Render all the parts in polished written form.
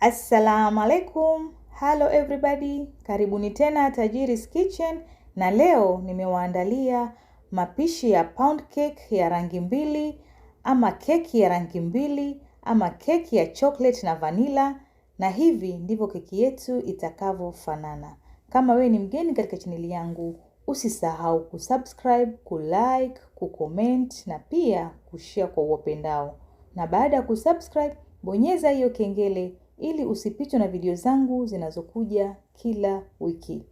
Assalamu alaikum. Hello everybody. Karibuni tena Tajiri's Kitchen, na leo nimewaandalia mapishi ya pound cake ya rangi mbili, ama keki ya rangi mbili, ama keki ya chocolate na vanilla, na hivi ndivyo keki yetu itakavyofanana. Kama wewe ni mgeni katika chaneli yangu, usisahau kusubscribe, kulike, kucomment na pia kushare kwa uwapendao. Na baada ya kusubscribe, bonyeza hiyo kengele ili usipitwe na video zangu zinazokuja kila wiki.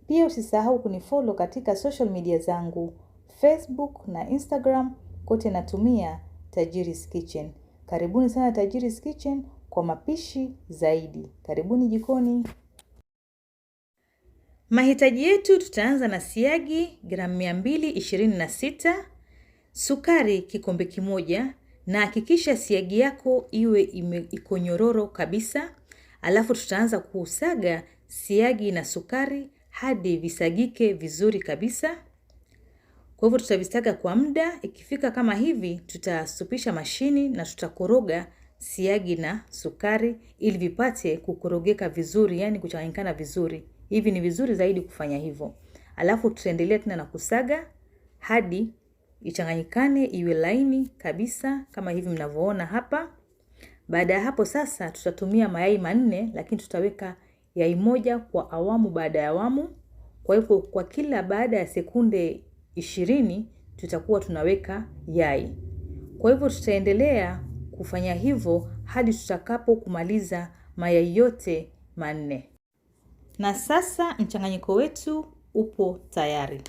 Pia usisahau kunifollow katika social media zangu, Facebook na Instagram, kote natumia Tajiri's Kitchen. Karibuni sana Tajiri's Kitchen kwa mapishi zaidi. Karibuni jikoni. Mahitaji yetu, tutaanza na siagi gramu 226, sukari kikombe kimoja, na hakikisha siagi yako iwe iko nyororo kabisa. Alafu tutaanza kusaga siagi na sukari hadi visagike vizuri kabisa. Kwa hivyo tutavisaga kwa muda. Ikifika kama hivi, tutasupisha mashini na tutakoroga siagi na sukari ili vipate kukorogeka vizuri, yani kuchanganyikana vizuri. Hivi ni vizuri zaidi kufanya hivyo. Alafu tutaendelea tena na kusaga hadi ichanganyikane iwe laini kabisa kama hivi mnavyoona hapa. Baada ya hapo sasa tutatumia mayai 4, lakini tutaweka yai moja kwa awamu baada ya awamu. Kwa hivyo kwa kila baada ya sekunde 20 tutakuwa tunaweka yai. Kwa hivyo tutaendelea kufanya hivyo hadi tutakapo kumaliza mayai yote 4. Na sasa mchanganyiko wetu upo tayari.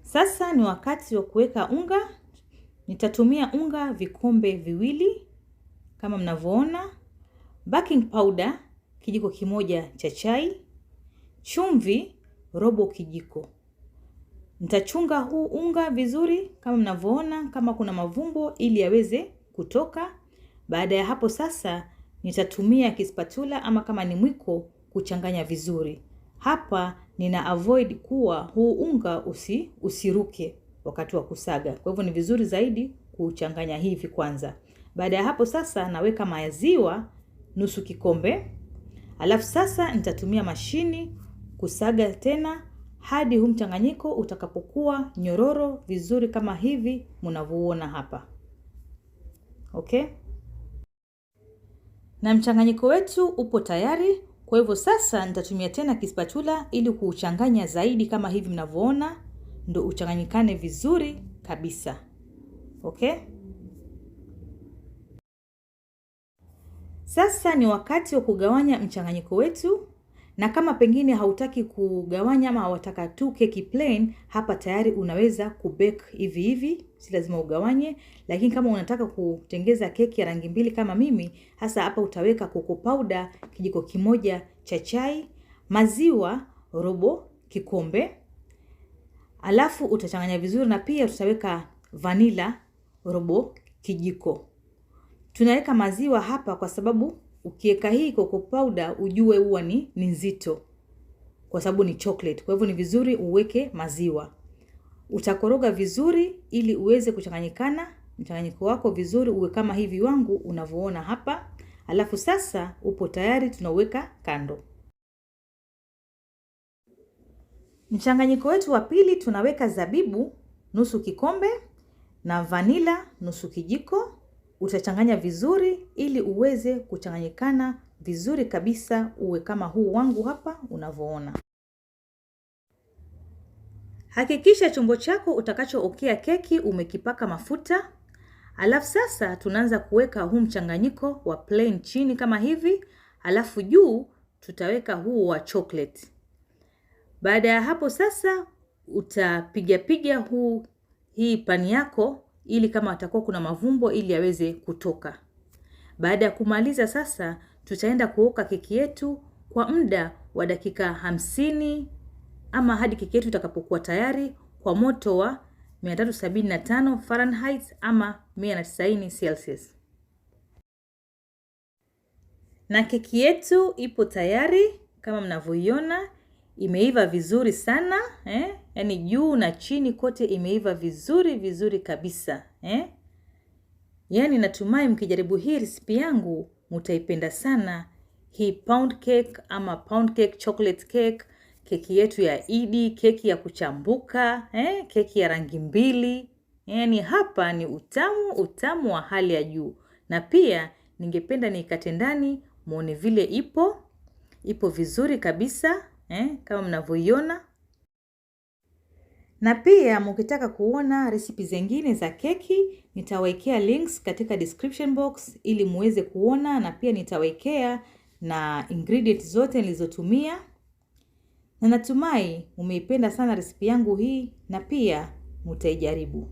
Sasa ni wakati wa kuweka unga. Nitatumia unga vikombe 2 kama mnavyoona, baking powder kijiko kimoja cha chai, chumvi robo kijiko. Nitachunga huu unga vizuri kama mnavyoona, kama kuna mavumbo ili yaweze kutoka. Baada ya hapo sasa nitatumia kispatula ama kama ni mwiko kuchanganya vizuri. Hapa nina avoid kuwa huu unga usiruke wakati wa kusaga. Kwa hivyo ni vizuri zaidi kuchanganya hivi kwanza. Baada ya hapo sasa naweka maziwa nusu kikombe. Alafu sasa nitatumia mashini kusaga tena hadi huu mchanganyiko utakapokuwa nyororo vizuri kama hivi mnavyoona hapa. Okay? Na mchanganyiko wetu upo tayari. Kwa hivyo sasa nitatumia tena kispatula ili kuuchanganya zaidi kama hivi mnavyoona, ndio uchanganyikane vizuri kabisa. Okay? Sasa ni wakati wa kugawanya mchanganyiko wetu, na kama pengine hautaki kugawanya ama wataka tu keki plain, hapa tayari unaweza kubake hivi hivi, si lazima ugawanye. Lakini kama unataka kutengeza keki ya rangi mbili kama mimi, hasa hapa utaweka cocoa powder kijiko kimoja cha chai, maziwa robo kikombe. Alafu utachanganya vizuri, na pia tutaweka vanilla robo kijiko. Tunaweka maziwa hapa kwa sababu ukiweka hii cocoa powder ujue huwa ni nzito kwa sababu ni chocolate. Kwa hivyo ni vizuri uweke maziwa. Utakoroga vizuri ili uweze kuchanganyikana mchanganyiko wako vizuri, uwe kama hivi wangu unavyoona hapa. Alafu sasa upo tayari, tunaweka kando. Mchanganyiko wetu wa pili tunaweka zabibu nusu kikombe na vanilla nusu kijiko. Utachanganya vizuri ili uweze kuchanganyikana vizuri kabisa, uwe kama huu wangu hapa unavyoona. Hakikisha chombo chako utakachookea keki umekipaka mafuta. Alafu sasa tunaanza kuweka huu mchanganyiko wa plain chini kama hivi, alafu juu tutaweka huu wa chocolate. Baada ya hapo sasa utapiga hii pani yako ili kama atakuwa kuna mavumbo ili yaweze kutoka. Baada ya kumaliza sasa tutaenda kuoka keki yetu kwa muda wa dakika 50 ama hadi keki yetu itakapokuwa tayari kwa moto wa 375 Fahrenheit ama 190 Celsius. Na keki yetu ipo tayari kama mnavyoiona, imeiva vizuri sana, yani juu na chini kote imeiva vizuri kabisa, Yaani natumai mkijaribu hii recipe yangu mtaipenda sana. Hii pound cake ama pound cake chocolate cake, keki yetu ya Eid, keki ya kuchambuka, keki ya rangi mbili. Yaani hapa ni utamu wa hali ya juu. Na pia ningependa nikate ndani muone vile ipo vizuri kabisa, kama mnavyoiona. Na pia mkitaka kuona recipe zingine za keki, nitawekea links katika description box ili muweze kuona, na pia nitawekea na ingredients zote nilizotumia. Na natumai umeipenda sana recipe yangu hii na pia mtaijaribu.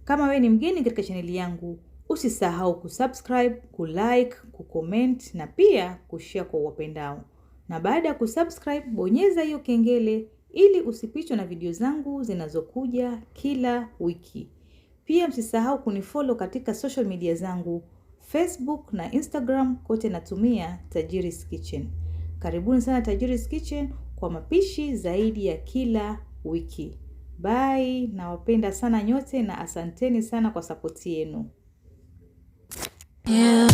Kama wewe ni mgeni katika channel yangu, usisahau kusubscribe, kulike, kucomment na pia kushare kwa wapendao. Na baada ya kusubscribe, bonyeza hiyo kengele ili usipitwe na video zangu zinazokuja kila wiki. Pia msisahau kunifollow katika social media zangu, Facebook na Instagram, kote natumia Tajiri's Kitchen. Karibuni sana Tajiri's Kitchen kwa mapishi zaidi ya kila wiki. Bye, nawapenda sana nyote na asanteni sana kwa support yenu. Yeah.